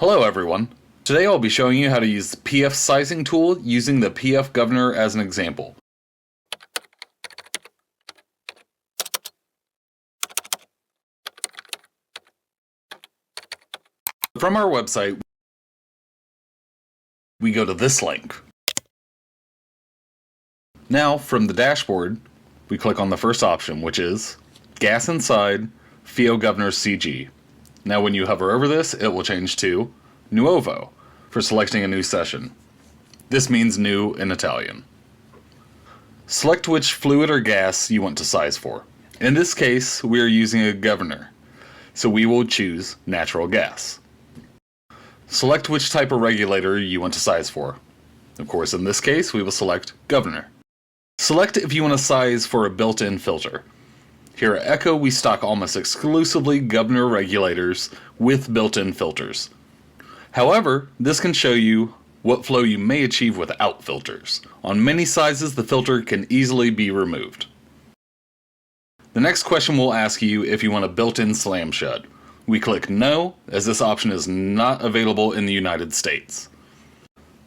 Hello everyone. Today I'll be showing you how to use the PF sizing tool using the PF governor as an example. From our website, we go to this link. Now, from the dashboard, we click on the first option, which is Gas Inside, FIO Governor CG. Now when you hover over this, it will change to Nuovo for selecting a new session. This means new in Italian. Select which fluid or gas you want to size for. In this case, we are using a governor, so we will choose natural gas. Select which type of regulator you want to size for. Of course, in this case, we will select governor. Select if you want to size for a built-in filter. Here at Echo, we stock almost exclusively governor regulators with built-in filters. However, this can show you what flow you may achieve without filters. On many sizes, the filter can easily be removed. The next question will ask you if you want a built-in slam shut. We click No, as this option is not available in the United States.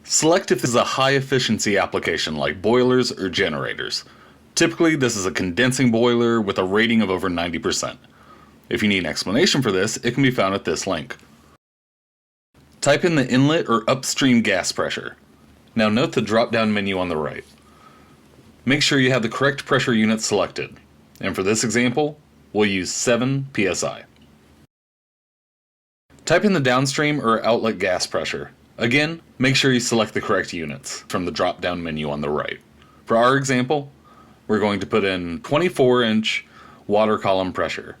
Select if this is a high-efficiency application like boilers or generators. Typically, this is a condensing boiler with a rating of over 90%. If you need an explanation for this, it can be found at this link. Type in the inlet or upstream gas pressure. Now note the drop-down menu on the right. Make sure you have the correct pressure unit selected. And for this example, we'll use 7 psi. Type in the downstream or outlet gas pressure. Again, make sure you select the correct units from the drop-down menu on the right. For our example, we're going to put in 24-inch water column pressure.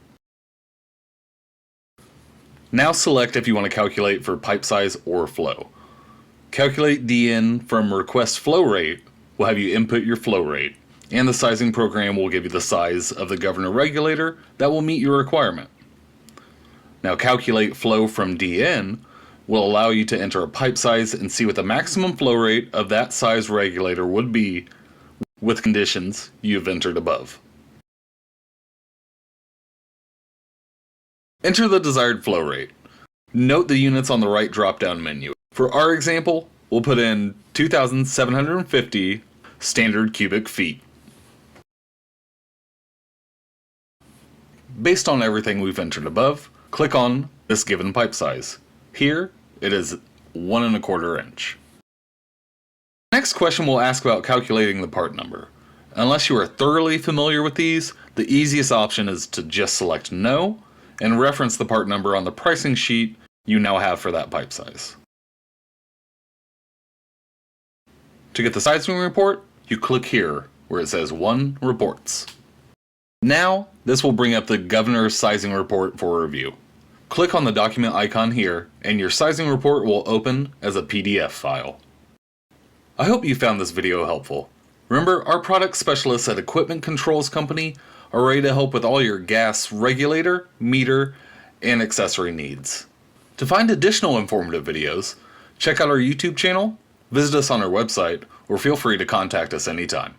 Now select if you want to calculate for pipe size or flow. Calculate DN from request flow rate will have you input your flow rate, and the sizing program will give you the size of the governor regulator that will meet your requirement. Now calculate flow from DN will allow you to enter a pipe size and see what the maximum flow rate of that size regulator would be with conditions you've entered above. Enter the desired flow rate. Note the units on the right drop-down menu. For our example, we'll put in 2,750 standard cubic feet. Based on everything we've entered above, click on this given pipe size. Here, it is 1 1/4 inch. Next question will ask about calculating the part number. Unless you are thoroughly familiar with these, the easiest option is to just select No and reference the part number on the pricing sheet you now have for that pipe size. To get the sizing report, you click here where it says 1 Reports. Now, this will bring up the governor sizing report for review. Click on the document icon here, and your sizing report will open as a PDF file. I hope you found this video helpful. Remember, our product specialists at Equipment Controls Company are ready to help with all your gas regulator, meter, and accessory needs. To find additional informative videos, check out our YouTube channel, visit us on our website, or feel free to contact us anytime.